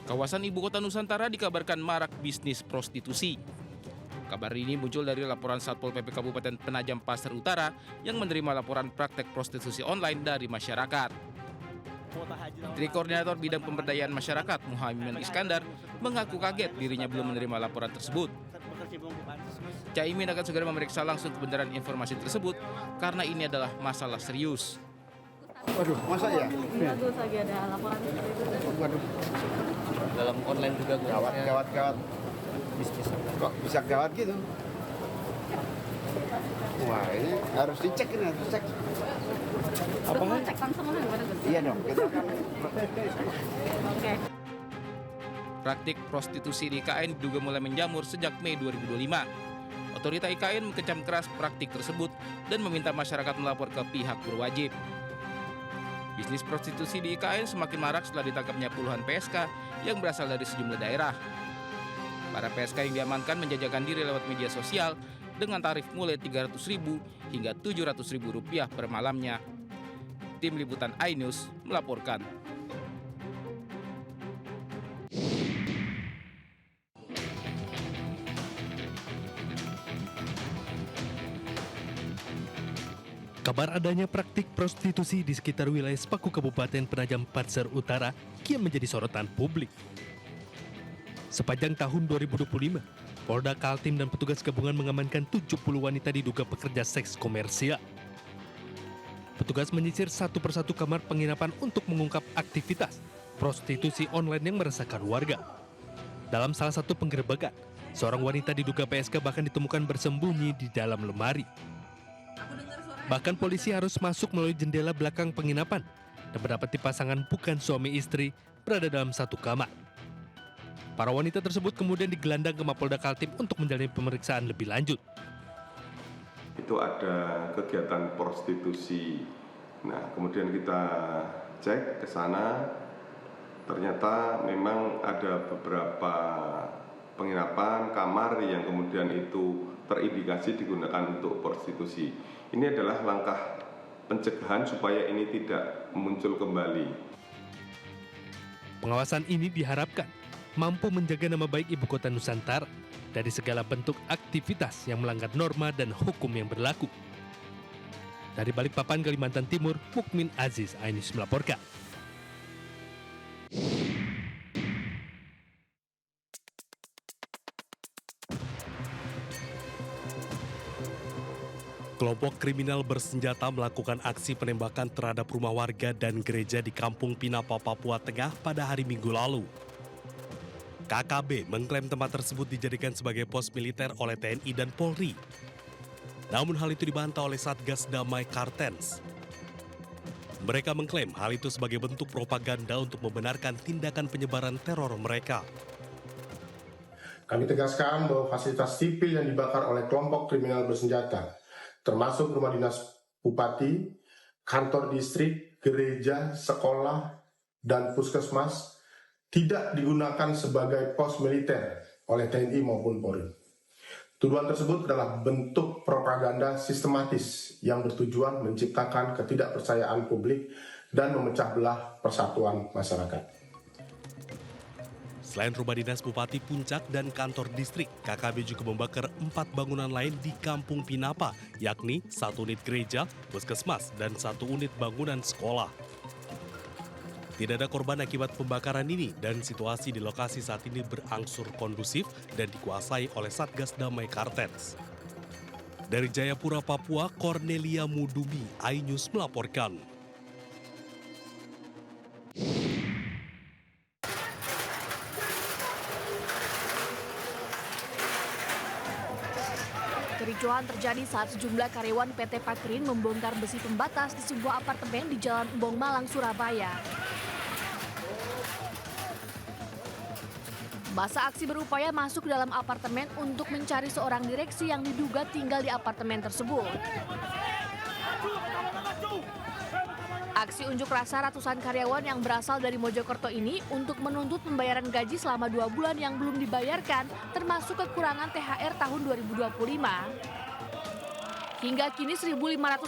Kawasan Ibu Kota Nusantara dikabarkan marak bisnis prostitusi. Kabar ini muncul dari laporan Satpol PP Kabupaten Penajam Pasir Utara yang menerima laporan praktek prostitusi online dari masyarakat. Menteri Koordinator Bidang Pemberdayaan Masyarakat Muhaimin Iskandar mengaku kaget dirinya belum menerima laporan tersebut. Caimin akan segera memeriksa langsung kebenaran informasi tersebut karena ini adalah masalah serius. Waduh, masa ya? Bagus lagi ada laporan seperti itu. Waduh, Dalam online juga gawat. bisnis. Kok bisa gawat gitu? Wah, ini harus dicek ini, harus dicek. Apa mau cek langsung lah gimana Gus? Iya dong, kita kan. Oke. Praktik prostitusi di IKN diduga mulai menjamur sejak Mei 2025. Otorita IKN mengecam keras praktik tersebut dan meminta masyarakat melapor ke pihak berwajib. Bisnis prostitusi di IKN semakin marak setelah ditangkapnya puluhan PSK yang berasal dari sejumlah daerah. Para PSK yang diamankan menjajakan diri lewat media sosial dengan tarif mulai Rp300.000 hingga Rp700.000 per malamnya. Tim Liputan iNews melaporkan. Kabar adanya praktik prostitusi di sekitar wilayah Sepaku Kabupaten Penajam Pasir Utara kian menjadi sorotan publik. Sepanjang tahun 2025, Polda Kaltim dan petugas gabungan mengamankan 70 wanita diduga pekerja seks komersial. Petugas menyisir satu persatu kamar penginapan untuk mengungkap aktivitas prostitusi online yang meresahkan warga. Dalam salah satu penggerebekan, seorang wanita diduga PSK bahkan ditemukan bersembunyi di dalam lemari. Bahkan polisi harus masuk melalui jendela belakang penginapan dan mendapati pasangan bukan suami istri berada dalam satu kamar. Para wanita tersebut kemudian digelandang ke Mapolda Kaltim untuk menjalani pemeriksaan lebih lanjut. Itu ada kegiatan prostitusi. Nah, kemudian kita cek ke sana, ternyata memang ada beberapa penginapan kamar yang kemudian itu terindikasi digunakan untuk prostitusi. Ini adalah langkah pencegahan supaya ini tidak muncul kembali. Pengawasan ini diharapkan mampu menjaga nama baik Ibu Kota Nusantara dari segala bentuk aktivitas yang melanggar norma dan hukum yang berlaku. Dari Balikpapan, Kalimantan Timur, Mukmin Aziz, iNews melaporkan. Kelompok kriminal bersenjata melakukan aksi penembakan terhadap rumah warga dan gereja di Kampung Pinapa, Papua Tengah pada hari Minggu lalu. KKB mengklaim tempat tersebut dijadikan sebagai pos militer oleh TNI dan Polri. Namun hal itu dibantah oleh Satgas Damai Kartens. Mereka mengklaim hal itu sebagai bentuk propaganda untuk membenarkan tindakan penyebaran teror mereka. Kami tegaskan bahwa fasilitas sipil yang dibakar oleh kelompok kriminal bersenjata, termasuk rumah dinas bupati, kantor distrik, gereja, sekolah, dan puskesmas, tidak digunakan sebagai pos militer oleh TNI maupun Polri. Tuduhan tersebut adalah bentuk propaganda sistematis yang bertujuan menciptakan ketidakpercayaan publik dan memecah belah persatuan masyarakat. Selain rumah dinas Bupati Puncak dan kantor distrik, KKB juga membakar 4 bangunan lain di Kampung Pinapa, yakni 1 unit gereja, puskesmas, dan 1 unit bangunan sekolah. Tidak ada korban akibat pembakaran ini dan situasi di lokasi saat ini berangsur kondusif dan dikuasai oleh Satgas Damai Kartens. Dari Jayapura, Papua, Cornelia Mudumi, iNews melaporkan. Kericuhan terjadi saat sejumlah karyawan PT Pakrin membongkar besi pembatas di sebuah apartemen di Jalan Embong Malang, Surabaya. Masa aksi berupaya masuk ke dalam apartemen untuk mencari seorang direksi yang diduga tinggal di apartemen tersebut. Aksi unjuk rasa ratusan karyawan yang berasal dari Mojokerto ini untuk menuntut pembayaran gaji selama 2 bulan yang belum dibayarkan, termasuk kekurangan THR tahun 2025. Hingga kini 1.500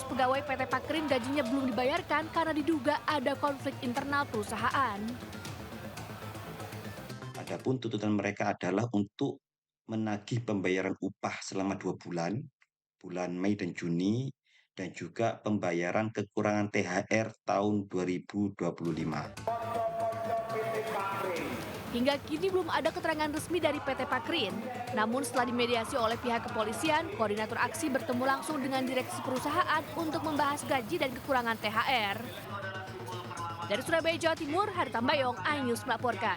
pegawai PT Pakrin gajinya belum dibayarkan karena diduga ada konflik internal perusahaan. Adapun tuntutan mereka adalah untuk menagih pembayaran upah selama 2 bulan, bulan Mei dan Juni, dan juga pembayaran kekurangan THR tahun 2025. Hingga kini belum ada keterangan resmi dari PT Pakrin. Namun setelah dimediasi oleh pihak kepolisian, koordinator aksi bertemu langsung dengan direksi perusahaan untuk membahas gaji dan kekurangan THR. Dari Surabaya, Jawa Timur, Hari Tambayong, iNews melaporkan.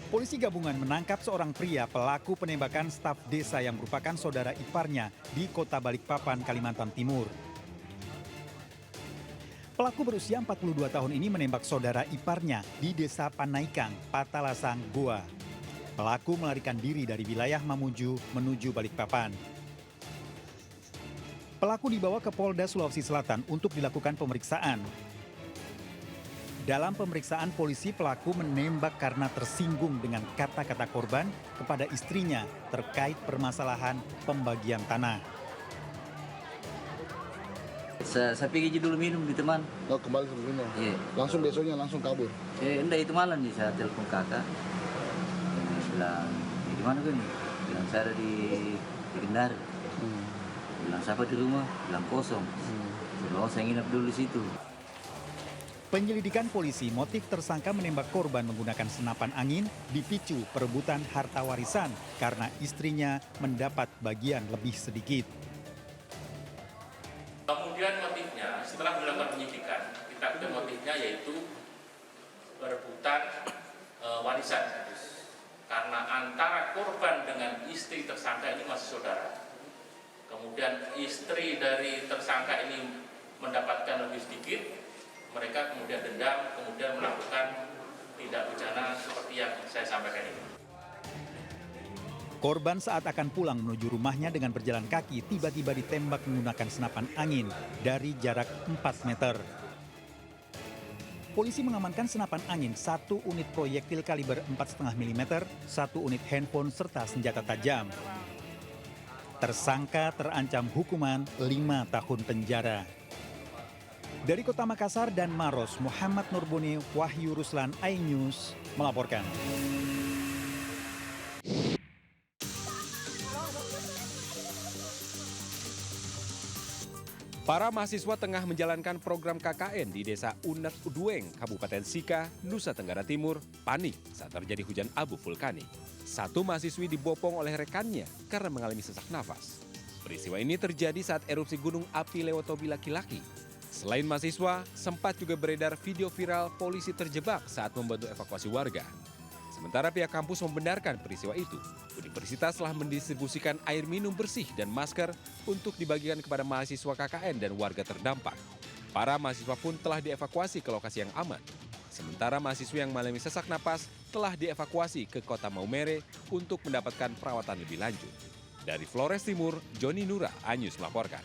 Polisi gabungan menangkap seorang pria pelaku penembakan staf desa yang merupakan saudara iparnya di Kota Balikpapan, Kalimantan Timur. Pelaku berusia 42 tahun ini menembak saudara iparnya di Desa Panaikang, Patalasang, Goa. Pelaku melarikan diri dari wilayah Mamuju menuju Balikpapan. Pelaku dibawa ke Polda Sulawesi Selatan untuk dilakukan pemeriksaan. Dalam pemeriksaan polisi, pelaku menembak karena tersinggung dengan kata-kata korban kepada istrinya terkait permasalahan pembagian tanah. Saya pergi dulu minum di teman. Oh, kembali ke minum. Iya. Langsung besoknya langsung kabur. Enggak, itu malam nih saya telepon kakak. Dia bilang, di mana kan? Bilang saya ada di Kendari. Bilang siapa di rumah? Bilang kosong. Bilang saya nginep dulu di situ. Penyelidikan polisi, motif tersangka menembak korban menggunakan senapan angin dipicu perebutan harta warisan karena istrinya mendapat bagian lebih sedikit. Kemudian motifnya, setelah dilakukan penyidikan, kita ketahui motifnya yaitu perebutan warisan. Karena antara korban dengan istri tersangka ini masih saudara. Kemudian istri dari tersangka ini mendapatkan lebih sedikit, mereka kemudian dendam, kemudian melakukan tindak pidana seperti yang saya sampaikan ini. Korban saat akan pulang menuju rumahnya dengan berjalan kaki tiba-tiba ditembak menggunakan senapan angin dari jarak 4 meter. Polisi mengamankan senapan angin, 1 unit proyektil kaliber 4,5 mm, 1 unit handphone serta senjata tajam. Tersangka terancam hukuman 5 tahun penjara. Dari Kota Makassar dan Maros, Muhammad Nurbuni, Wahyu Ruslan, iNews melaporkan. Para mahasiswa tengah menjalankan program KKN di Desa Unek Udueng, Kabupaten Sika, Nusa Tenggara Timur, panik saat terjadi hujan abu vulkanik. 1 mahasiswi dibopong oleh rekannya karena mengalami sesak nafas. Peristiwa ini terjadi saat erupsi gunung api Lewotobi laki-laki. Selain mahasiswa, sempat juga beredar video viral polisi terjebak saat membantu evakuasi warga. Sementara pihak kampus membenarkan peristiwa itu, universitas telah mendistribusikan air minum bersih dan masker untuk dibagikan kepada mahasiswa KKN dan warga terdampak. Para mahasiswa pun telah dievakuasi ke lokasi yang aman. Sementara mahasiswa yang mengalami sesak napas telah dievakuasi ke Kota Maumere untuk mendapatkan perawatan lebih lanjut. Dari Flores Timur, Joni Nura, iNews melaporkan.